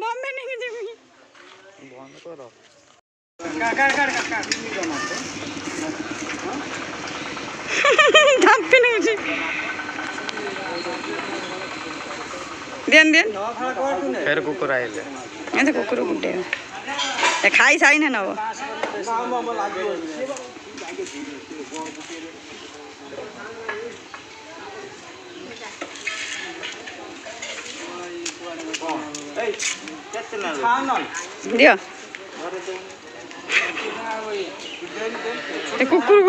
बॉम्बे नहीं जिमी बंद करो धापी नहीं जी देन देन फिर कुकुर आइले ऐसे कुकुर गुड्डे ए खाई साई ना नव दियो ए कुकुर